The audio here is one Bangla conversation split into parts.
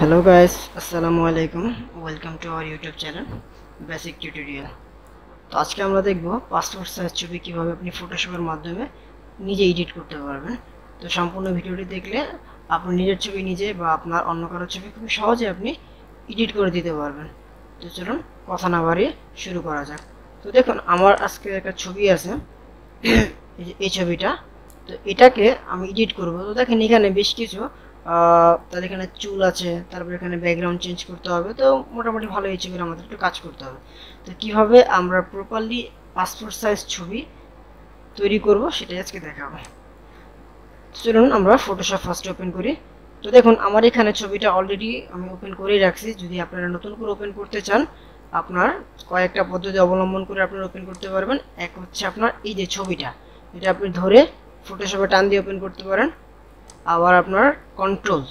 हेलो गाइस, अस्सलामु आलैकुम। Welcome to our YouTube channel basic tutorial. তো আজকে আমরা দেখব পাসপোর্ট সাইজ ছবি কিভাবে আপনি ফটোশপের মাধ্যমে নিজে এডিট করতে পারবেন। তো সম্পূর্ণ ভিডিওটি দেখলে আপনি নিজের ছবি নিজে বা আপনার অন্য কারোর ছবি খুব সহজে আপনি এডিট করে দিতে পারবেন। তো চলুন কথা না বাড়িয়ে শুরু করা যাক। তো দেখুন, আমার আজকে একটা ছবি আছে, এই ছবিটা। তো এটাকে আমি এডিট করব। তো দেখেন এখানে বেশ কিছু তার এখানে চুল আছে, তারপর এখানে ব্যাকগ্রাউন্ড চেঞ্জ করতে হবে। তো মোটামুটি ভালো এই ছবির আমাদের একটু কাজ করতে হবে। তো কিভাবে আমরা প্রপারলি পাসপোর্ট সাইজ ছবি তৈরি করব সেটাই আজকে দেখাবো। চলুন আমরা ফটোশপ ফার্স্ট ওপেন করি। তো দেখুন আমার এখানে ছবিটা অলরেডি আমি ওপেন করেই রাখছি। যদি আপনারা নতুন করে ওপেন করতে চান, আপনার কয়েকটা পদ্ধতি অবলম্বন করে আপনারা ওপেন করতে পারবেন। এক হচ্ছে আপনার এই যে ছবিটা, এটা আপনি ধরে ফটোশপে টান দিয়ে ওপেন করতে পারেন। আবার আপনার কন্ট্রোল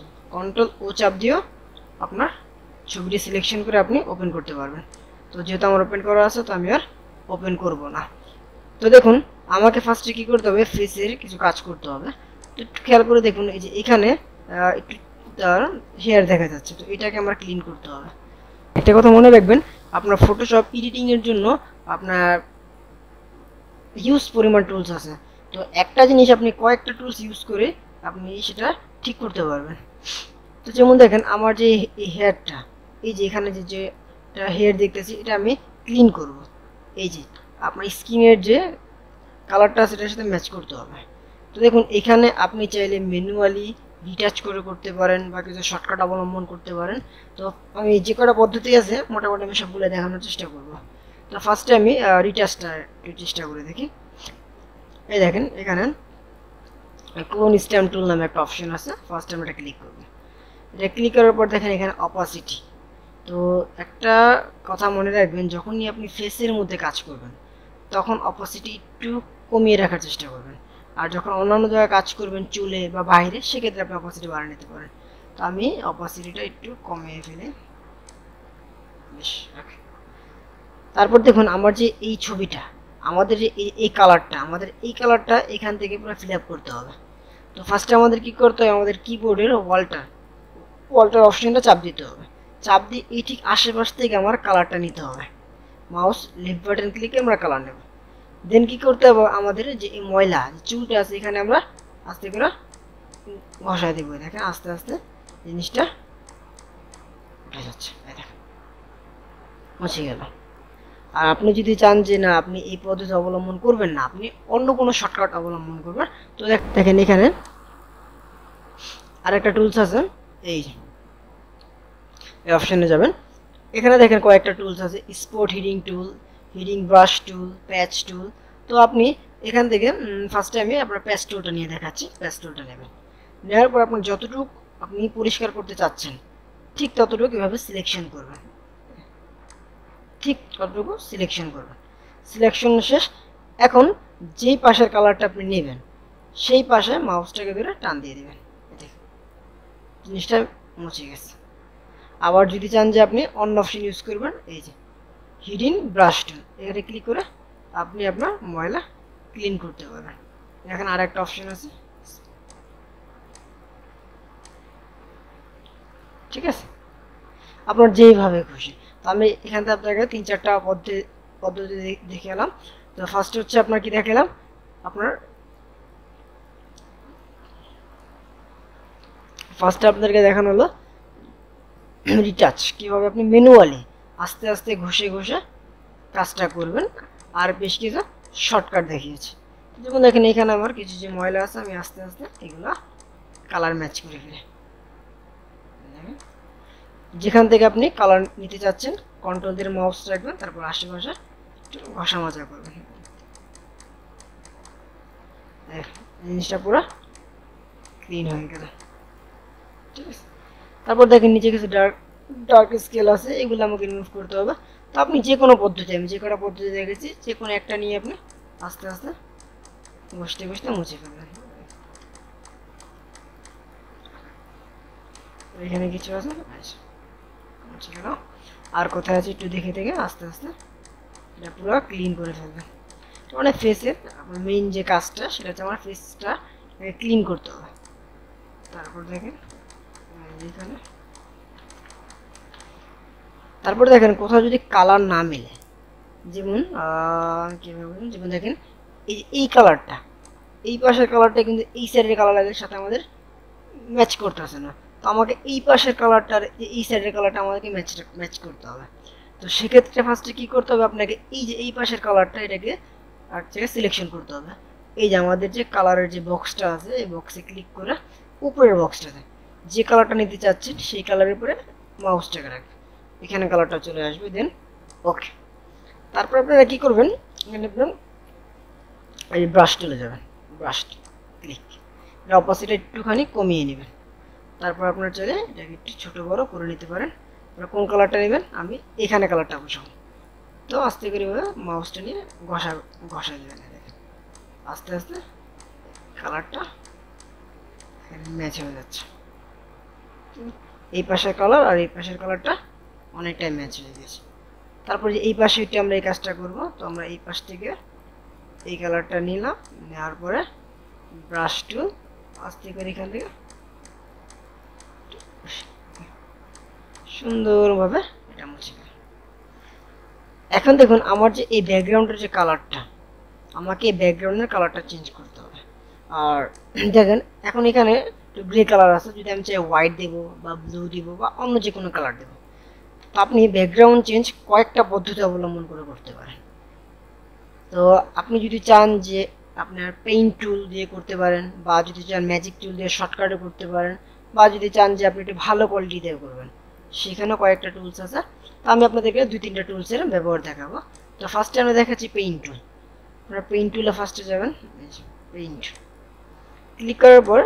ও চাপ দিয়েও আপনার ছবিটি সিলেকশন করে আপনি ওপেন করতে পারবেন। তো যেহেতু আমার ওপেন করা আছে, তো আমি আর ওপেন করব না। তো দেখুন আমাকে ফার্স্টে কী করতে হবে, ফেসের কিছু কাজ করতে হবে। তো একটু খেয়াল করে দেখুন, এই যে এখানে একটু তার হেয়ার দেখা যাচ্ছে। তো এটাকে আমরা ক্লিন করতে হবে। একটা কথা মনে রাখবেন, আপনার ফটোশপ এডিটিংয়ের জন্য আপনার হিউজ পরিমাণ টুলস আছে। তো একটা জিনিস আপনি কয়েকটা টুলস ইউজ করে আপনি সেটা ঠিক করতে পারবেন। তো যেমন দেখেন আমার যে এই হেয়ারটা, এই যে এখানে যে হেয়ার দেখতেছি, এটা আমি ক্লিন করব। এই যে আপনার স্কিনের যে কালারটা আছে সেটার সাথে ম্যাচ করতে হবে। তো দেখুন এখানে আপনি চাইলে ম্যানুয়ালি রিটাচ করে করতে পারেন বা কিছু শর্টকাট অবলম্বন করতে পারেন। তো আমি যে কটা পদ্ধতি আছে মোটামুটি আমি সবগুলো দেখানোর চেষ্টা করব। তো ফার্স্টে আমি রিটাচটা একটু চেষ্টা করে দেখি। এই দেখেন এখানে ক্লোন স্ট্যাম্প টুল নামে একটা অপশন আছে। ফার্স্ট আমি এটা ক্লিক করব। এটা ক্লিক করার পর দেখেন এখানে অপাসিটি। তো একটা কথা মনে রাখবেন, যখনই আপনি ফেসের মধ্যে কাজ করবেন তখন অপাসিটি একটু কমিয়ে রাখার চেষ্টা করবেন। আর যখন অন্যান্য জায়গায় কাজ করবেন, চুলে বা বাইরে, সেক্ষেত্রে আপনি অপাসিটি বাড়িয়ে নিতে পারেন। তো আমি অপাসিটিটা একটু কমিয়ে ফেলে বেশ রাখি। তারপর দেখুন আমার যে এই ছবিটা, আমাদের যে এই কালারটা, আমাদের এই কালারটা এখান থেকে পুরো ফিল আপ করতে হবে। তো ফার্স্টে আমাদের কি করতে হবে, আমাদের কিবোর্ডের ওয়াল্টার অপশনটা চাপ দিতে হবে। চাপ দিয়ে এই ঠিক আশেপাশ থেকে আমার কালারটা নিতে হবে। মাউস লেফট বাটন ক্লিকে আমরা কালার নেব। দেন কি করতে হবে, আমাদের যে এই ময়লা চুলটা আছে এখানে আমরা আস্তে করে ঘষায় দেবো। দেখেন আস্তে আস্তে জিনিসটা উঠে যাচ্ছে, দেখেন মুছে গেল। আর আপনি যদি চান যে না আপনি এই পদ্ধতি অবলম্বন করবেন না, আপনি অন্য কোনো শর্টকাট অবলম্বন করবেন, তো দেখেন এখানে আরেকটা টুলস আছে। এই অপশনে যাবেন, এখানে দেখেন কয়েকটা টুলস আছে, স্পট হিডিং টুল, হিডিং ব্রাশ টুল, প্যাচ টুল। তো আপনি এখান থেকে ফার্স্টে আমি আপনার প্যাচ টুলটা নিয়ে দেখাচ্ছি। প্যাচ টুলটা নেবেন, নেওয়ার পর আপনার যতটুকু আপনি পরিষ্কার করতে চাচ্ছেন ঠিক ততটুকু এভাবে সিলেকশন করবেন। ঠিক ততটুকু সিলেকশন করবেন। সিলেকশন শেষ। এখন যেই পাশের কালারটা আপনি নেবেন সেই পাশে মাউসটাকে ধরে টান দিয়ে দেবেন। জিনিসটা মুছে গেছে। আবার যদি চান যে আপনি অন্য অপশন ইউজ করবেন, এই যে হিডিং ব্রাশ টুল, এখানে ক্লিক করে আপনি আপনার ময়লা ক্লিন করতে পারবেন। এখানে আর একটা অপশন আছে, ঠিক আছে, আপনার যেইভাবে খুশি। তো আমি এখান থেকে আপনাকে 3-4টা পদ্ধতি দেখে এলাম। তো ফার্স্ট হচ্ছে আপনার কি দেখালাম, আপনার ফার্স্টে আপনাদেরকে দেখানো হলো রিটাচ, কীভাবে আপনি ম্যানুয়ালি আস্তে আস্তে ঘষে ঘষে কাজটা করবেন। আর বেশ কিছু শর্টকাট দেখিয়েছি। যেমন দেখেন এখানে আমার কিছু যে ময়লা আছে, আমি আস্তে আস্তে এগুলো কালার ম্যাচ করে ফেলে, যেখান থেকে আপনি কালার নিতে চাচ্ছেন কন্ট্রোল দিয়ে মাউস রাখবেন, তারপর আশেপাশে একটু ঘষা মাজা করবেন। জিনিসটা পুরো ক্লিন হয়ে গেল, ঠিক আছে। তারপর দেখেন নিচে কিছু ডার্ক স্কেল আছে, এগুলো আমাকে রিমুভ করতে হবে। তো আপনি যে কোনো পদ্ধতি, আমি যে কটা পদ্ধতি দেখেছি যে কোনো একটা নিয়ে আপনি আস্তে আস্তে ঘষতে ঘষতে মুছে ফেলবেন। এখানে কিছু আছে, মুছে গেল। আর কোথায় আছে একটু দেখে দেখে আস্তে আস্তে এটা পুরো ক্লিন করে ফেলবেন। মানে ফেসের আপনার মেইন যে কাজটা সেটা হচ্ছে আমার ফেসটা ক্লিন করতে হবে। তারপর দেখেন এখানে তারপরে দেখেন কোথাও যদি কালার না মেলে, যেমন কীভাবে বলুন, যেমন দেখেন এই কালারটা, এই পাশের কালারটা কিন্তু এই সাইডের কালারের সাথে আমাদের ম্যাচ করতেছে না। তো আমাকে এই পাশের কালারটার এই সাইডের কালারটা আমাদেরকে ম্যাচ করতে হবে। তো সেক্ষেত্রে ফার্স্টে কী করতে হবে, আপনাকে এই যে এই পাশের কালারটা এটাকে আর থেকে সিলেকশন করতে হবে। এই যে আমাদের যে কালারের যে বক্সটা আছে, এই বক্সে ক্লিক করে উপরের বক্সটাতে যে কালারটা নিতে চাচ্ছেন সেই কালারের উপরে মাউসটাকে রাখবেন, এখানে কালারটা চলে আসবে, দেন ওকে। তারপর আপনারা কী করবেন, এখানে আপনার এই ব্রাশ চলে যাবেন, ব্রাশ ক্লিক, এটা অপোজিটে একটুখানি কমিয়ে নেবেন। তারপর আপনার চাইলে এটাকে একটু ছোটো বড়ো করে নিতে পারেন। আপনারা কোন কালারটা নেবেন, আমি এখানে কালারটা বসাবো। তো আস্তে করে মাউসটা নিয়ে ঘষা দেবেন, দেখেন আস্তে আস্তে কালারটা ম্যাচ হয়ে যাচ্ছে। এই পাশের কালার আর এই পাশের কালারটা অনেকটাই ম্যাচ হয়ে গেছে। তারপর যে এই পাশে একটু আমরা এই কাজটা করব। তো আমরা এই পাশ থেকে এই কালারটা নিলাম, নেওয়ার পরে ব্রাশ টুল আস্তে করে এখান থেকে সুন্দরভাবে এটা মুছে গেল। এখন দেখুন আমার যে এই ব্যাকগ্রাউন্ডের যে কালারটা, আমাকে এই ব্যাকগ্রাউন্ডের কালারটা চেঞ্জ করতে হবে। আর দেখেন এখন এখানে একটু গ্রে কালার আছে, যদি আমি চাই হোয়াইট দেবো বা ব্লু দিব বা অন্য যে কোনো কালার দেবো। তো আপনি ব্যাকগ্রাউন্ড চেঞ্জ কয়েকটা পদ্ধতি অবলম্বন করে করতে পারেন। তো আপনি যদি চান যে আপনার পেইন্ট টুল দিয়ে করতে পারেন, বা যদি চান ম্যাজিক টুল দিয়ে শর্টকাটে করতে পারেন, বা যদি চান যে আপনি একটু ভালো কোয়ালিটি দিয়ে করবেন, সেখানেও কয়েকটা টুলস আছে। তো আমি আপনাদেরকে 2-3টা টুলসের ব্যবহার দেখাবো। তো ফার্স্টে আমি দেখাচ্ছি পেইন্ট টুল। আপনারা পেইন্ট টুলে ফার্স্টে যাবেন, পেইন্ট ক্লিক করার পর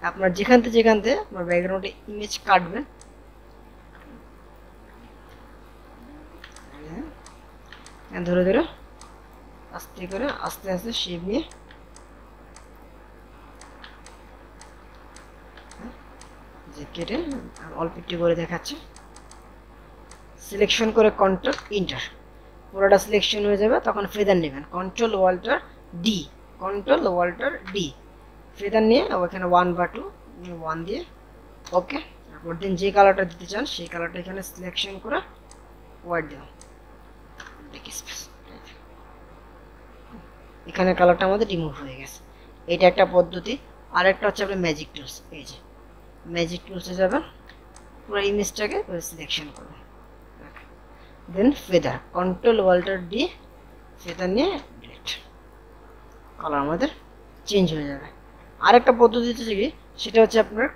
আপনার যেখান থেকে আপনার ব্যাকগ্রাউন্ডে ইমেজ কাটবেন, ধরে ধরে আস্তে করে আস্তে আস্তে শেপ নিয়ে যে কেটে অল্প একটু করে দেখাচ্ছে, সিলেকশন করে কন্ট্রোল ইন্টার, পুরোটা সিলেকশন হয়ে যাবে। তখন ফেদার নেবেন control alter D, control alter D, feather নিয়ে ওখানে 1 বা 2 1 দিয়ে ওকে। তারপর দিন যে কালারটা দিতে চান সেই কালারটা এখানে সিলেকশন করে হোয়াইট দেবেন, এখানে কালারটা আমাদের রিমুভ হয়ে গেছে। এটা একটা পদ্ধতি। আরেকটা হচ্ছে আপনার ম্যাজিক টুলস, এই যে ম্যাজিক টুলসে যাবেন, পুরো ইমেজটাকে সিলেকশন করবেন, then feather control alter D, feather নিয়ে ডিলিট, কালার আমাদের চেঞ্জ হয়ে যাবে। আরেকটা পদ্ধতি হচ্ছে কি, সেটা হচ্ছে আপনার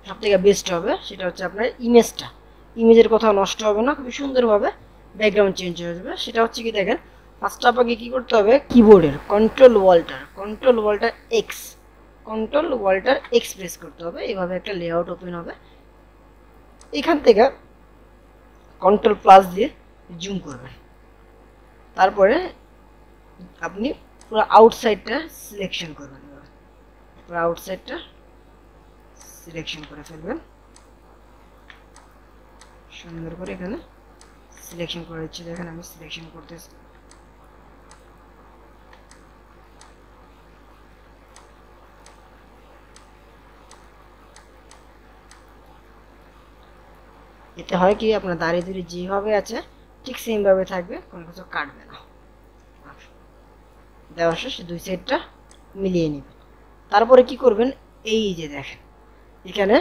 সব থেকে বেস্ট হবে, সেটা হচ্ছে আপনার ইমেজের কোথাও নষ্ট হবে না, খুবই সুন্দরভাবে ব্যাকগ্রাউন্ড চেঞ্জ হয়ে যাবে। সেটা হচ্ছে কি দেখেন, ফার্স্ট আপনাকে কী করতে হবে, কিবোর্ডের কন্ট্রোল ওয়াল্টার এক্স প্রেস করতে হবে। এভাবে একটা লেআউট ওপেন হবে। এখান থেকে কন্ট্রোল প্লাস দিয়ে জুম করবেন। তারপরে আপনি পুরো আউটসাইডটা সিলেকশন করবেন, পুরো আউটসাইডটা সিলেকশন করে ফেলবেন, সুন্দর করে এখানে সিলেকশন করে দিচ্ছি। দেখেন আমি সিলেকশন করতেছি, এতে হয় কি আপনার দাঁড়িয়ে যেভাবে আছে ঠিক সেমভাবে থাকবে, কোনো কিছু কাটবে না। দেওয়ার শেষে দুই সাইডটা মিলিয়ে নেবেন। তারপরে কি করবেন, এই যে দেখেন এখানে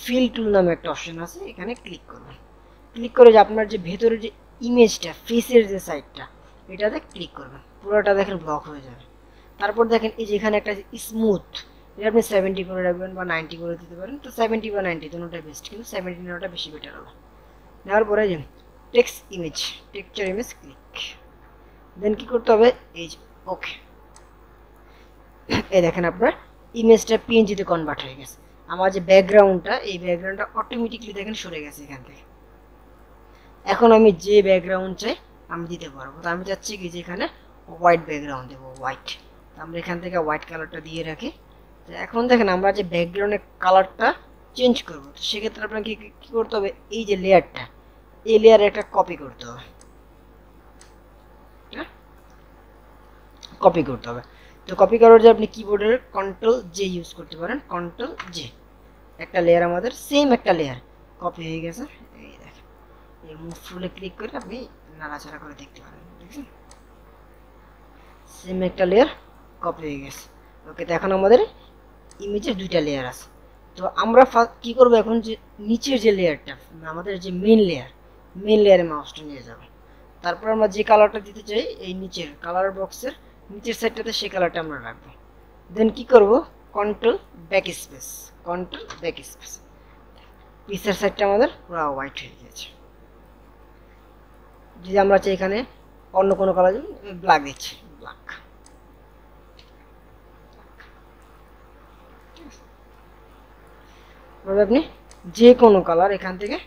ফিল টুল নামে একটা অপশন আছে, এখানে ক্লিক করবেন। ক্লিক করে যে আপনার যে ভেতরে যে ইমেজটা, ফেসের যে সাইডটা, এটাতে ক্লিক করবেন, পুরোটা দেখেন ব্লক হয়ে যাবে। তারপর দেখেন এই যে এখানে একটা স্মুথ, এটা আপনি 70 করে রাখবেন বা 90 করে দিতে পারেন। তো 70 বা 90 দুটোটাই বেস্ট, কিন্তু 70 নেওয়াটা বেশি বেটার হবে। নেওয়ার পরে যে টেক্সচার ইমেজ ক্লিক, দেন কি করতে হবে, এই যে ওকে। এই দেখেন আপনার ইমেজটা পিএনজিতে কনভার্ট হয়ে গেছে। আমার যে ব্যাকগ্রাউন্ডটা, এই ব্যাকগ্রাউন্ডটা অটোমেটিকলি দেখেন সরে গেছে এখান থেকে। এখন আমি যে ব্যাকগ্রাউন্ড চাই আমি দিতে পারবো। তো আমি চাচ্ছি কি যে এখানে হোয়াইট ব্যাকগ্রাউন্ড দেবো, হোয়াইট। আমরা এখান থেকে হোয়াইট কালারটা দিয়ে রাখি। তো এখন দেখেন আমরা যে ব্যাকগ্রাউন্ডের কালারটা চেঞ্জ করবো, তো সেক্ষেত্রে আপনাকে কী করতে হবে, এই যে লেয়ারটা, এই লেয়ারে একটা কপি করতে হবে, কপি করতে হবে। তো কপি করার জন্য আপনি কিবোর্ডের কন্ট্রোল জে ইউজ করতে পারেন, কন্ট্রোল জে। একটা লেয়ার আমাদের সেম একটা লেয়ার কপি হয়ে গেছে, এই দেখেন এই মুভ টুলে ক্লিক করে আপনি নাড়াচাড়া করে দেখতে পারেন। দেখছেন সেম একটা লেয়ার কপি হয়ে গেছে। ওকে, তো এখন আমাদের ইমেজের দুইটা লেয়ার আছে। তো আমরা কি করব এখন, যে নিচের যে লেয়ারটা আমাদের যে মেইন লেয়ারে মাউসটা নিয়ে যাব। তারপর আমরা যে কালারটা দিতে চাই এই নিচের কালার বক্সের নিচের সাইডটাতে সেই কালারটা আমরা রাখবো। দেন কি করব, কন্ট্রোল ব্যাক স্পেস, পিসের সাইডটা আমাদের পুরো হোয়াইট হয়ে গেছে। যদি আমরা চাই এখানে অন্য কোনো কালার ব্ল্যাক দিচ্ছি, ব্ল্যাক। আপনি যে কোনো কালার এখান থেকে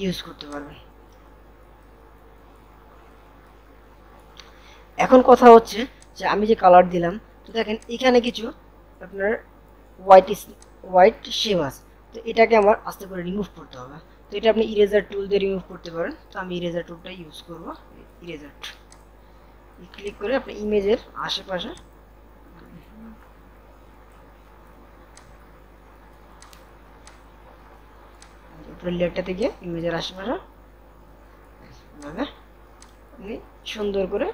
ইউজ করতে পারবেন। এখন কথা হচ্ছে যে আমি যে কালার দিলাম, তো দেখেন এখানে কিছু আপনার হোয়াইট শেপ আছে, তো এটাকে আমার আস্তে করে রিমুভ করতে হবে। তো এটা আপনি ইরেজার টুল দিয়ে রিমুভ করতে পারেন। তো আমি ইরেজার টুলটা ইউজ করব। ইরেজার টুল ক্লিক করে আপনি ইমেজের আশেপাশে লেয়ারটাতে গিয়ে ইমেজের আশেপাশে আপনি সুন্দর করে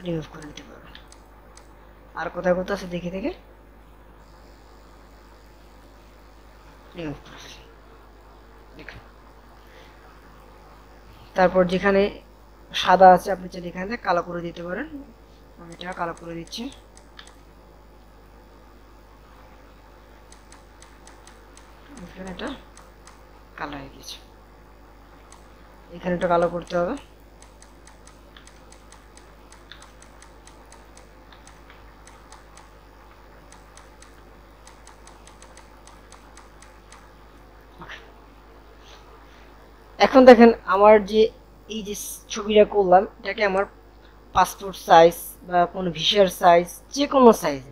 রিমুভ করে দিতে পারবেন। আর কোথায় কোথাও আছে দেখে দেখে রিমুভ করে দেখুন। তারপর যেখানে সাদা আছে আপনি চাইলে এখানে কালো করে দিতে পারেন। আমি এটা কালো করে দিচ্ছি। এখানে এটা কালো হয়ে গেছে, এখানে এটা কালো করতে হবে। এখন দেখেন আমার যে এই যে ছবিটা করলাম, এটাকে আমার পাসপোর্ট সাইজ বা কোনো ভিসার সাইজ, যে কোনো সাইজ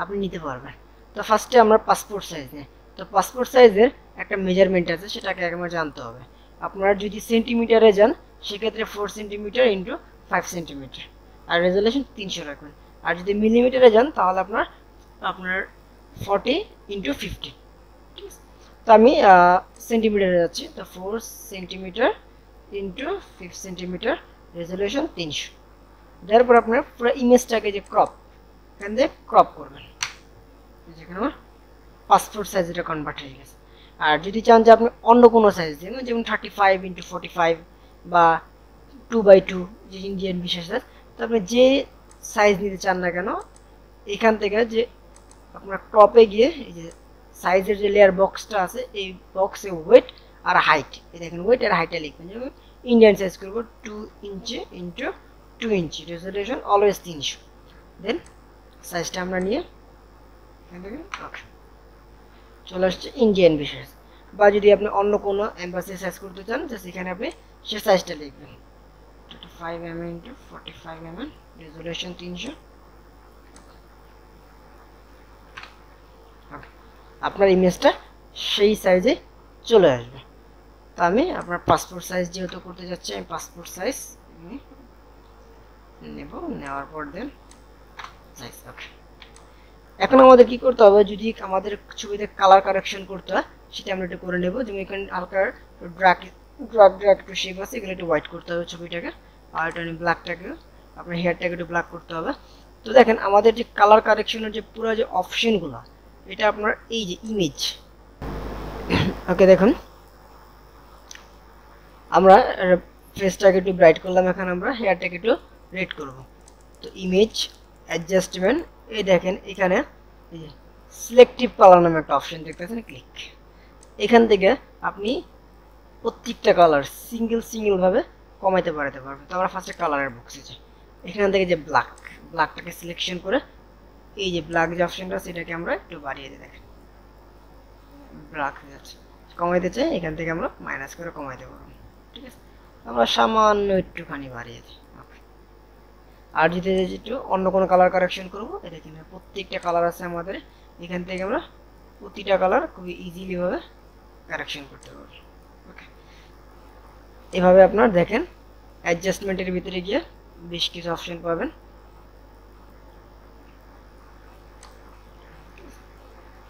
আপনি নিতে পারবেন। তো ফার্স্টে আমরা পাসপোর্ট সাইজ নিই। তো পাসপোর্ট সাইজের একটা মেজারমেন্ট আছে, সেটাকে আমার জানতে হবে। আপনারা যদি সেন্টিমিটারে যান সেক্ষেত্রে 4 সেন্টিমিটার ইন্টু 5 সেন্টিমিটার, আর রেজলিউশন 300 রাখবেন। আর যদি মিলিমিটারে যান তাহলে আপনার 40 ইন্টু 50। ঠিক আছে, তো আমি সেন্টিমিটারে যাচ্ছি। তো 4 সেন্টিমিটার ইন্টু 5 সেন্টিমিটার, রেজলিউশন 300। তারপর আপনার পুরো ইমেজটাকে যে এখান থেকে ক্রপ করবেন, যেখানে আমার পাসপোর্ট সাইজ এটা কনভার্ট হয়ে গেছে। আর যদি চান যে আপনি অন্য কোনো সাইজ দিন, যেমন 35 ইন্টু 45 বা 2x2 যে ইন্ডিয়ান বিশেষ সাইজ, তো আপনি যে সাইজ নিতে চান না কেন এখান থেকে যে আপনার ক্রপে গিয়ে এই যে সাইজের যে লেয়ার বক্সটা আছে এই বক্সে ওয়েট আর হাইট, এই দেখেন ওয়েট আর হাইটটা লিখবেন। যেমন ইন্ডিয়ান সাইজ করবো 2 ইঞ্চি ইন্টু 2 ইঞ্চি, রেজলিউশন অলওয়েজ 300। দেন সাইজটা আমরা নিয়ে এখান থেকে ওকে চলে আসছে ইন্ডিয়ান বিশেষ। বা যদি আপনি অন্য কোনো এম্বাসি সাইজ করতে চান জাস্ট এখানে আপনি সে সাইজটা লিখবেন 25 mm ইন্টু 45 mm, রেজলিউশন 300। আপনার ইমেজটা সেই সাইজে চলে আসবে। তো আমি আপনার পাসপোর্ট সাইজ যেহেতু করতে যাচ্ছি, আমি পাসপোর্ট সাইজ নেব, নেওয়ার পর দেন সাইজ ওকে। এখন আমাদের কি করতে হবে, যদি আমাদের ছবিতে কালার কারেকশন করতে হয় সেটা আমরা একটু করে নেব। যেমন এখানে হালকা ড্রাগ একটু শেপ আছে, এগুলো একটু হোয়াইট করতে হবে ছবিটাকে। আর এটা ব্ল্যাকটাকে আপনার হেয়ারটাকে একটু ব্ল্যাক করতে হবে। তো দেখেন আমাদের যে কালার কারেকশনের যে পুরো যে অপশনগুলো, এটা আপনার এই যে ইমেজ ওকে দেখুন আমরা ফেসটাকে একটু ব্রাইট করলাম, এখন আমরা হেয়ারটাকে একটু রেড করব। তো ইমেজ অ্যাডজাস্টমেন্ট, এই দেখেন এখানে এই যে সিলেক্টিভ কালার নামে একটা অপশন দেখতেছেন, ক্লিক। এখান থেকে আপনি প্রত্যেকটা কালার সিঙ্গেল ভাবে কমাইতে বাড়াতে পারবেন। তো আমরা ফার্স্টে কালারের বক্সে যাই, এখান থেকে যে ব্ল্যাকটাকে সিলেকশন করে এই যে ব্ল্যাক যে অপশনটা সেটাকে আমরা একটু বাড়িয়ে দিই। দেখেন ব্ল্যাক হয়ে যাচ্ছে। কমাইতে চাই এখান থেকে আমরা মাইনাস করে কমাইতে পারবো। ঠিক আছে, আমরা সামান্য একটুখানি বাড়িয়ে দিই। আর যদি একটু অন্য কোনো কালার কারেকশন করবো, এটা কিন্তু প্রত্যেকটা কালার আছে আমাদের, এখান থেকে আমরা প্রতিটা কালার খুবই ইজিলি ভাবে কারেকশন করতে পারবো। ওকে, এভাবে আপনার দেখেন অ্যাডজাস্টমেন্টের ভিতরে গিয়ে বেশ কিছু অপশন পাবেন।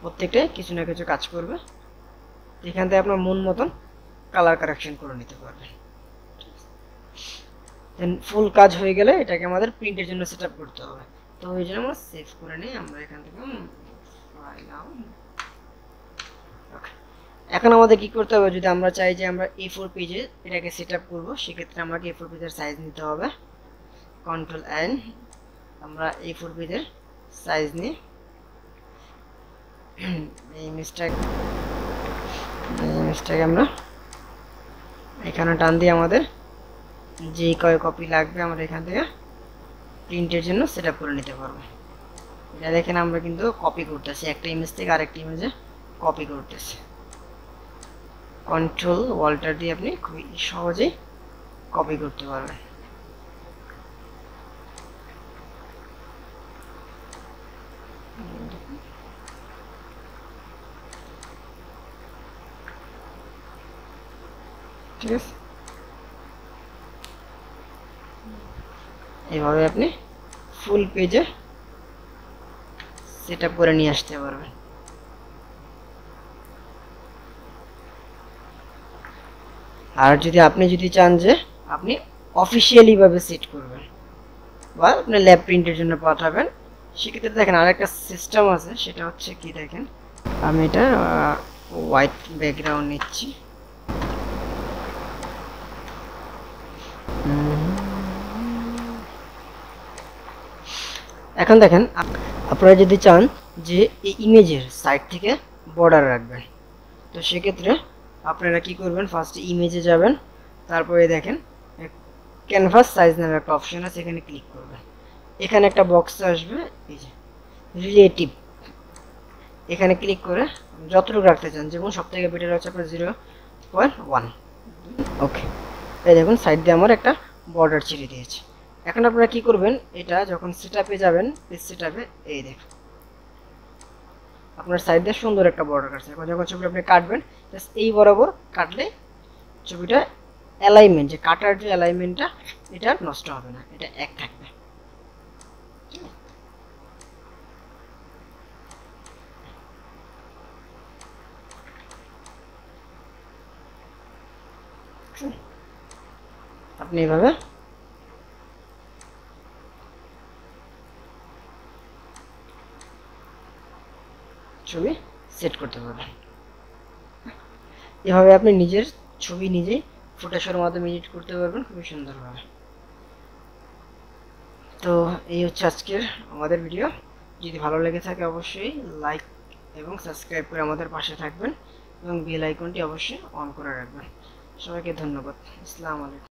প্রত্যেকটাই কিছু না কিছু কাজ করবে। এখান থেকে আপনার মন মতন কালার কারেকশন করে নিতে পারবেন। দেন ফুল কাজ হয়ে গেলে এটাকে আমাদের প্রিন্টের জন্য সেট আপ করতে হবে। তো এই জন্য আমরা সেভ করে নিই, আমরা এখান থেকে এখন আমাদের কি করতে হবে, যদি আমরা চাই যে আমরা A4 পেজে এটাকে সেট আপ করবো, সেক্ষেত্রে আমাকে A4 পেজের সাইজ নিতে হবে। কন্ট্রোল N, আমরা A4 পেজের সাইজ নিয়ে এই ইমেজটাকে আমরা এখানে টান দিয়ে আমাদের যে কয় কপি লাগবে আমরা এখান থেকে প্রিন্টের জন্য সেট আপ করে নিতে পারবো। এটা দেখেন আমরা কিন্তু কপি করতেছি, একটা ইমেজ থেকে আরেকটা ইমেজে কপি করতেছি। কন্ট্রোল ওয়াল্টার দিয়ে আপনি খুবই সহজেই কপি করতে পারবেন। ঠিক আছে, এইভাবে আপনি ফুল পেজে সেট আপ করে নিয়ে আসতে পারবেন। আর আপনি যদি চান যে আপনি অফিসিয়ালি ভাবে সেট করবেন বা আপনি ল্যাব প্রিন্টের জন্য পাঠাবেন, সেক্ষেত্রে দেখেন আরেকটা সিস্টেম আছে, সেটা হচ্ছে কি দেখেন, আমি এটা হোয়াইট ব্যাকগ্রাউন্ড নিচ্ছি। এখন দেখেন আপনারা যদি চান যে এই ইমেজের সাইড থেকে বর্ডার রাখবেন, তো সেক্ষেত্রে আপনারা কি করবেন, ফার্স্টে ইমেজে যাবেন, তারপরে দেখেন ক্যানভাস সাইজ নামে একটা অপশন আছে, এখানে ক্লিক করবেন। এখানে একটা বক্স আসবে, এই যে রিলেটিভ, এখানে ক্লিক করে যতটুকু রাখতে চান, যেমন সব থেকে বেটার হচ্ছে আপনার 0.1। ওকে, এই দেখুন সাইড দিয়ে আমার একটা বর্ডার ছেড়ে দিয়েছে। এখন আপনারা কি করবেন, এটা যখন সেট আপে যাবেন, পেজ সেট আপে এই দেখুন আপনার সাইড দিয়ে সুন্দর একটা বর্ডার কাটছে। এখন যখন ছবিটা আপনি কাটবেন, এই বরাবর কাটলে ছবিটা অ্যালাইনমেন্ট, যে কাটার যে অ্যালাইনমেন্টটা, এটা নষ্ট হবে না, এটা এক থাকবে। আপনি এইভাবে ছবি সেট করতে পারবেন। এভাবে আপনি নিজের ছবি নিজেই ফটোশপের মাধ্যমে এডিট করতে পারবেন খুবই সুন্দরভাবে। তো এই হচ্ছে আজকের আমাদের ভিডিও। যদি ভালো লেগে থাকে অবশ্যই লাইক এবং সাবস্ক্রাইব করে আমাদের পাশে থাকবেন এবং বেল আইকনটি অবশ্যই অন করে রাখবেন। সবাইকে ধন্যবাদ। আসসালামু আলাইকুম।